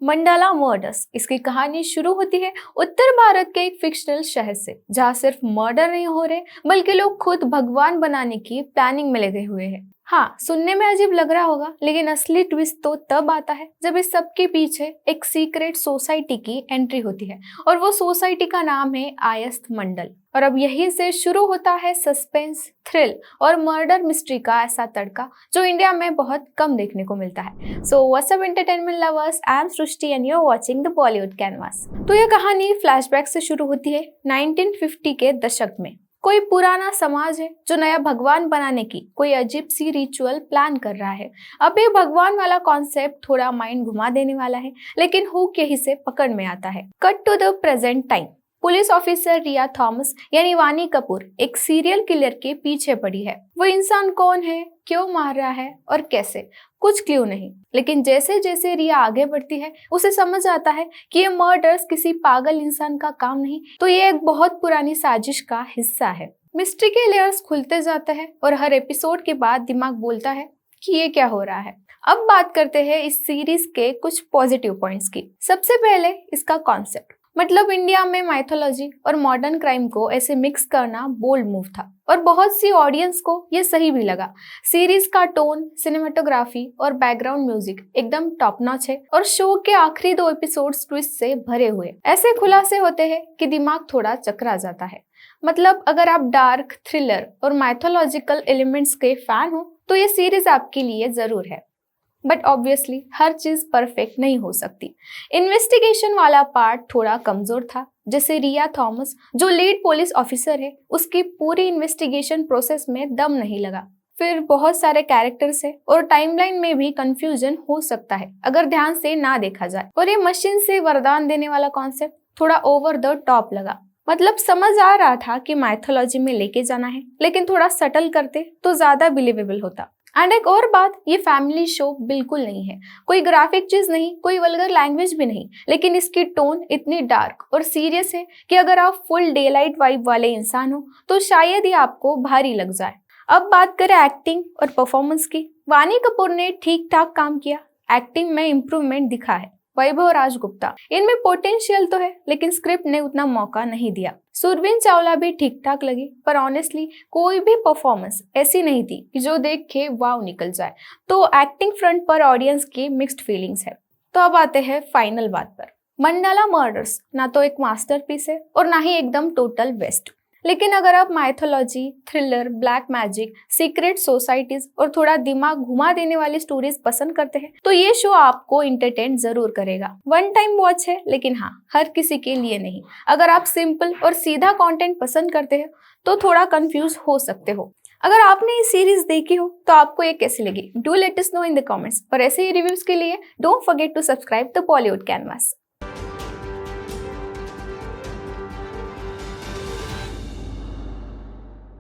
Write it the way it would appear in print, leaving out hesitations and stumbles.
Mandala murders. इसकी कहानी शुरू होती है उत्तर भारत के एक फिक्शनल शहर से, जहाँ सिर्फ मर्डर नहीं हो रहे बल्कि लोग खुद भगवान बनाने की प्लानिंग में लगे हुए हैं। हाँ, सुनने में अजीब लग रहा होगा, लेकिन असली ट्विस्ट तो तब आता है जब इस सब के पीछे एक सीक्रेट सोसाइटी की एंट्री होती है, और वो सोसाइटी का नाम है आयस्थ मंडल। और अब यहीं से शुरू होता है सस्पेंस, थ्रिल और मर्डर मिस्ट्री का ऐसा तड़का जो इंडिया में बहुत कम देखने को मिलता है। So what's up entertainment lovers, I am Srishti and you are watching the Bollywood Canvas. तो यह कहानी फ्लैशबैक से शुरू होती है 1950 के दशक में। कोई पुराना समाज है जो नया भगवान बनाने की कोई अजीब सी रिचुअल प्लान कर रहा है। अब ये भगवान वाला कॉन्सेप्ट थोड़ा माइंड घुमा देने वाला है, लेकिन हुक यही से पकड़ में आता है। Cut to the present time. Police officer Riya Thomas यानी वानी कपूर एक सीरियल किलर के पीछे पड़ी है। वो इंसान कौन है, क्यों मार रहा है और कैसे, कुछ क्लू नहीं। लेकिन जैसे जैसे रिया आगे बढ़ती है उसे समझ आता है कि ये मर्डर्स किसी पागल इंसान का काम नहीं, तो ये एक बहुत पुरानी साजिश का हिस्सा है। मिस्ट्री के लेयर्स खुलते जाते हैं और हर एपिसोड के बाद दिमाग बोलता है कि ये क्या हो रहा है। अब बात करते हैं इस सीरीज के कुछ पॉजिटिव पॉइंट्स की। सबसे पहले इसका कॉन्सेप्ट, मतलब इंडिया में माइथोलॉजी और मॉडर्न क्राइम को ऐसे मिक्स करना बोल्ड मूव था, और बहुत सी ऑडियंस को ये सही भी लगा। सीरीज का टोन, सिनेमेटोग्राफी और बैकग्राउंड म्यूजिक एकदम टॉप नॉच है, और शो के आखिरी 2 एपिसोड्स ट्विस्ट से भरे हुए ऐसे खुलासे होते हैं कि दिमाग थोड़ा चकरा जाता है। मतलब अगर आप डार्क, थ्रिलर और माइथोलॉजिकल एलिमेंट्स के फैन हो तो ये सीरीज आपके लिए जरूर है। बट ऑब्वियसली हर चीज परफेक्ट नहीं हो सकती। इन्वेस्टिगेशन वाला पार्ट थोड़ा कमजोर था। जैसे रिया थॉमस जो लीड पुलिस ऑफिसर है, उसकी पूरी इन्वेस्टिगेशन प्रोसेस में दम नहीं लगा। फिर बहुत सारे कैरेक्टर्स है और टाइमलाइन में भी कंफ्यूजन हो सकता है अगर ध्यान से ना देखा जाए। और ये मशीन से वरदान देने वाला कॉन्सेप्ट थोड़ा ओवर द टॉप लगा। मतलब समझ आ रहा था कि माइथोलॉजी में लेके जाना है, लेकिन थोड़ा सटल करते तो ज्यादा बिलीवेबल होता। एंड एक और बात, ये फैमिली शो बिल्कुल नहीं है। कोई ग्राफिक चीज नहीं, कोई वल्गर लैंग्वेज भी नहीं, लेकिन इसकी टोन इतनी डार्क और सीरियस है कि अगर आप फुल डे लाइट वाइब वाले इंसान हो तो शायद ही आपको भारी लग जाए। अब बात करें एक्टिंग और परफॉर्मेंस की। वानी कपूर ने ठीक ठाक काम किया, एक्टिंग में इम्प्रूवमेंट दिखा है। वैभव राजगुप्ता, इनमें पोटेंशियल तो है लेकिन स्क्रिप्ट ने उतना मौका नहीं दिया। सुरवीन चावला भी ठीक ठाक लगी, पर ऑनेस्टली कोई भी परफॉर्मेंस ऐसी नहीं थी कि जो देख के वाव निकल जाए। तो एक्टिंग फ्रंट पर ऑडियंस की मिक्स्ड फीलिंग्स है। तो अब आते हैं फाइनल बात पर। मंडाला मर्डर्स ना तो एक मास्टरपीस है और ना ही एकदम टोटल वेस्ट। लेकिन अगर आप mythology, thriller, black magic, secret societies और थोड़ा दिमाग घुमा देने वाली स्टोरीज पसंद करते हैं तो ये शो आपको इंटरटेन जरूर करेगा। वन टाइम वॉच है, लेकिन हाँ, हर किसी के लिए नहीं। अगर आप सिंपल और सीधा कंटेंट पसंद करते हैं तो थोड़ा कंफ्यूज हो सकते हो। अगर आपने ये सीरीज देखी हो तो आपको ये कैसी लगी, do let us know in the comments. और ऐसे ही रिव्यूज के लिए don't forget to subscribe the Bollywood canvas.